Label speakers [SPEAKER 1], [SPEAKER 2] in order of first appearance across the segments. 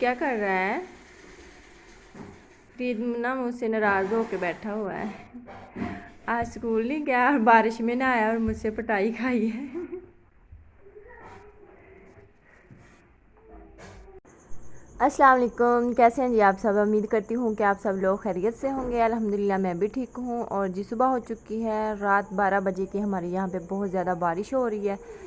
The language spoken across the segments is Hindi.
[SPEAKER 1] क्या कर रहा है? फरीद ना मुझसे नाराज़ होकर बैठा हुआ है। आज स्कूल नहीं गया और बारिश में ना आया और मुझसे पिटाई खाई है। अस्सलाम वालेकुम, कैसे हैं जी आप सब? उम्मीद करती हूँ कि आप सब लोग खैरियत से होंगे। अल्हम्दुलिल्लाह मैं भी ठीक हूँ। और जी सुबह हो चुकी है, रात 12 बजे की हमारे यहाँ पे बहुत ज़्यादा बारिश हो रही है।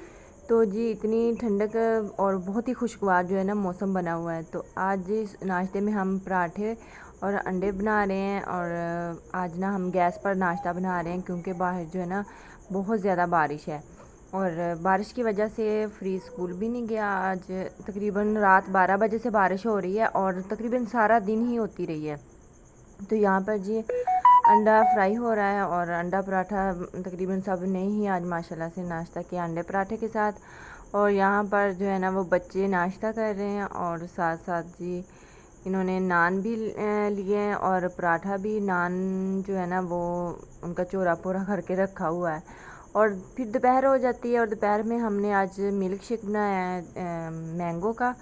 [SPEAKER 1] तो जी इतनी ठंडक और बहुत ही खुशगवार जो है ना मौसम बना हुआ है। तो आज इस नाश्ते में हम पराठे और अंडे बना रहे हैं। और आज ना हम गैस पर नाश्ता बना रहे हैं क्योंकि बाहर जो है ना बहुत ज़्यादा बारिश है। और बारिश की वजह से फ्री स्कूल भी नहीं गया। आज तकरीबन रात 12 बजे से बारिश हो रही है और तकरीबन सारा दिन ही होती रही है। तो यहाँ पर जी अंडा फ्राई हो रहा है और अंडा पराठा तकरीबन सब ने ही आज माशाल्लाह से नाश्ता किया अंडे पराठे के साथ। और यहाँ पर जो है ना वो बच्चे नाश्ता कर रहे हैं और साथ साथ जी इन्होंने नान भी लिए हैं और पराठा भी। नान जो है ना वो उनका चोरा पोरा करके रखा हुआ है। और फिर दोपहर हो जाती है और दोपहर में हमने आज मिल्क शेक बनाया है मैंगो का,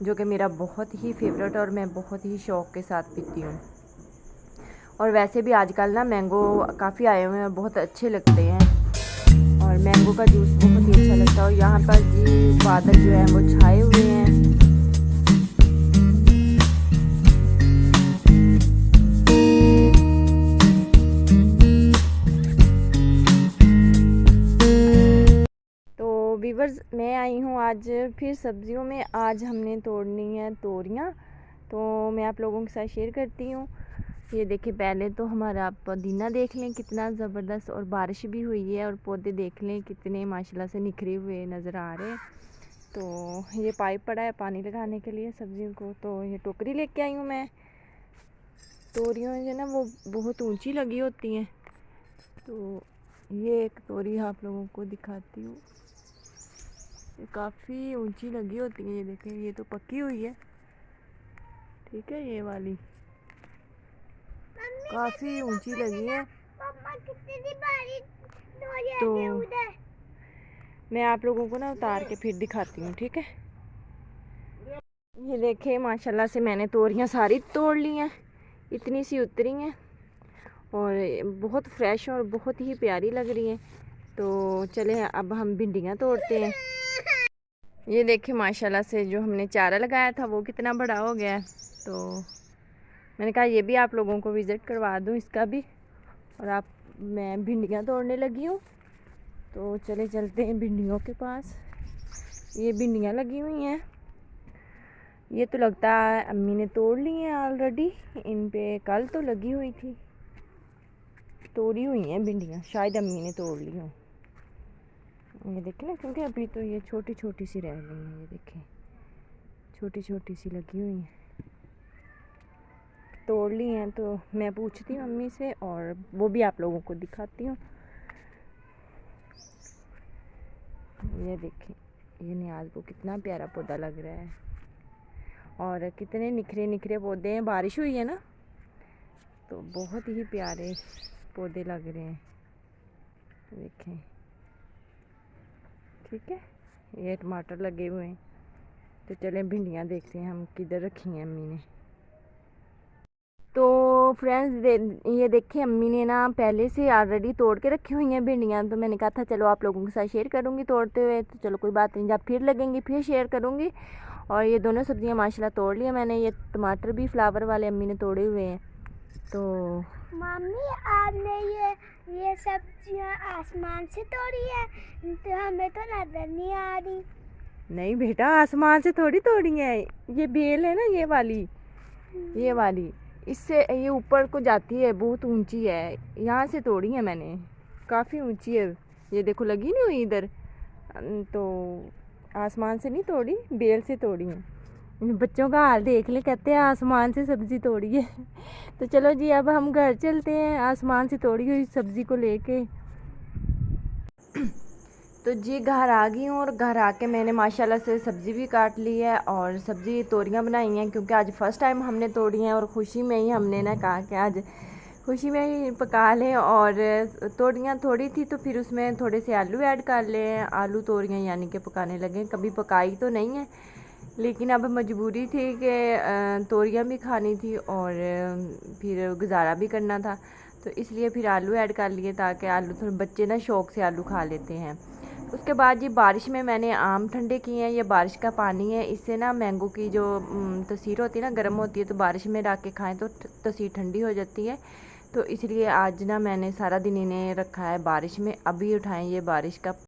[SPEAKER 1] जो कि मेरा बहुत ही फेवरेट और मैं बहुत ही शौक़ के साथ पीती हूँ। और वैसे भी आजकल ना मैंगो काफ़ी आए हुए हैं, बहुत अच्छे लगते हैं और मैंगो का जूस बहुत ही अच्छा लगता है। और यहाँ पर जी बादल जो है वो छाए हुए हैं। वीवर्स, मैं आई हूँ आज फिर सब्जियों में। आज हमने तोड़नी है तोरियाँ, तो मैं आप लोगों के साथ शेयर करती हूँ। ये देखिए, पहले तो हमारा पुदीना देख लें कितना ज़बरदस्त, और बारिश भी हुई है और पौधे देख लें कितने माशाल्लाह से निखरे हुए नज़र आ रहे हैं। तो ये पाइप पड़ा है पानी लगाने के लिए सब्जियों को। तो ये टोकरी लेके आई हूँ मैं। तोरियाँ जो ना वो बहुत ऊँची लगी होती हैं। तो ये एक तोरी आप लोगों को दिखाती हूँ, काफ़ी ऊंची लगी होती है। ये देखें, ये तो पकी हुई है, ठीक है। ये वाली काफ़ी ऊंची लगी है। तो मैं आप लोगों को ना उतार के फिर दिखाती हूँ, ठीक है। ये देखें, माशाल्लाह से मैंने तोरियाँ सारी तोड़ ली हैं, इतनी सी उतरी हैं और बहुत फ्रेश और बहुत ही प्यारी लग रही हैं। तो चले अब हम भिंडियाँ तोड़ते हैं। ये देखें, माशाल्लाह से जो हमने चारा लगाया था वो कितना बड़ा हो गया है। तो मैंने कहा ये भी आप लोगों को विज़िट करवा दूँ इसका भी। और मैं भिंडियाँ तोड़ने लगी हूँ, तो चले चलते हैं भिंडियों के पास। ये भिंडियाँ लगी हुई हैं, ये तो लगता है अम्मी ने तोड़ ली हैं ऑलरेडी। इन पे कल तो लगी हुई थी, तोड़ी हुई हैं भिंडियाँ, शायद अम्मी ने तोड़ ली हों। ये देखें ना, क्योंकि अभी तो ये छोटी छोटी सी रह गई हैं। ये देखें, छोटी छोटी सी लगी हुई हैं, तोड़ ली हैं। तो मैं पूछती हूँ अम्मी से और वो भी आप लोगों को दिखाती हूँ। ये देखें, ये न्याज़ को कितना प्यारा पौधा लग रहा है और कितने निखरे निखरे पौधे हैं। बारिश हुई है ना, तो बहुत ही प्यारे पौधे लग रहे हैं। देखें, ठीक है। ये टमाटर लगे हुए हैं। तो चलें भिंडियाँ देखते हैं हम किधर रखी हैं अम्मी ने। तो फ्रेंड्स, ये देखें, अम्मी ने ना पहले से ऑलरेडी तोड़ के रखी हुई हैं भिंडियाँ। तो मैंने कहा था चलो आप लोगों के साथ शेयर करूँगी तोड़ते हुए। तो चलो कोई बात नहीं, जब फिर लगेंगी फिर शेयर करूँगी। और ये दोनों सब्जियाँ माशाल्लाह तोड़ लिया मैंने। ये टमाटर भी फ्लावर वाले अम्मी ने तोड़े हुए हैं। तो
[SPEAKER 2] मम्मी, आपने ये सब्जियाँ आसमान से तोड़ी है, तो हमें तो नजर नहीं आ रही।
[SPEAKER 1] नहीं बेटा, आसमान से थोड़ी तोड़ी है। ये बेल है ना, ये वाली इससे ये ऊपर को जाती है, बहुत ऊंची है। यहाँ से तोड़ी है मैंने, काफ़ी ऊंची है। ये देखो, लगी नहीं हुई इधर। तो आसमान से नहीं तोड़ी, बेल से तोड़ी है। बच्चों का हाल देख ले, कहते हैं आसमान से सब्ज़ी तोड़ी है। तो चलो जी, अब हम घर चलते हैं आसमान से तोड़ी हुई सब्ज़ी को लेके। तो जी घर आ गई हूँ और घर आके मैंने माशाल्लाह से सब्ज़ी भी काट ली है और सब्ज़ी तोरियाँ बनाई हैं, क्योंकि आज फ़र्स्ट टाइम हमने तोड़ी हैं। और खुशी में ही हमने ना कहा कि आज खुशी में ही पका लें। और तोरियाँ थोड़ी थी तो फिर उसमें थोड़े से आलू ऐड कर लें। आलू तोरियाँ यानी कि पकाने लगे, कभी पकाई तो नहीं है, लेकिन अब मजबूरी थी कि तोरियां भी खानी थी और फिर गुजारा भी करना था, तो इसलिए फिर आलू ऐड कर लिए ताकि आलू थोड़े बच्चे ना शौक़ से आलू खा लेते हैं। उसके बाद ये बारिश में मैंने आम ठंडे किए हैं। ये बारिश का पानी है, इससे ना मैंगो की जो तसीर होती है ना गर्म होती है, तो बारिश में रख के खाएं तो तसीर ठंडी हो जाती है। तो इसलिए आज ना मैंने सारा दिन इन्हें रखा है बारिश में। अभी उठाएं ये बारिश का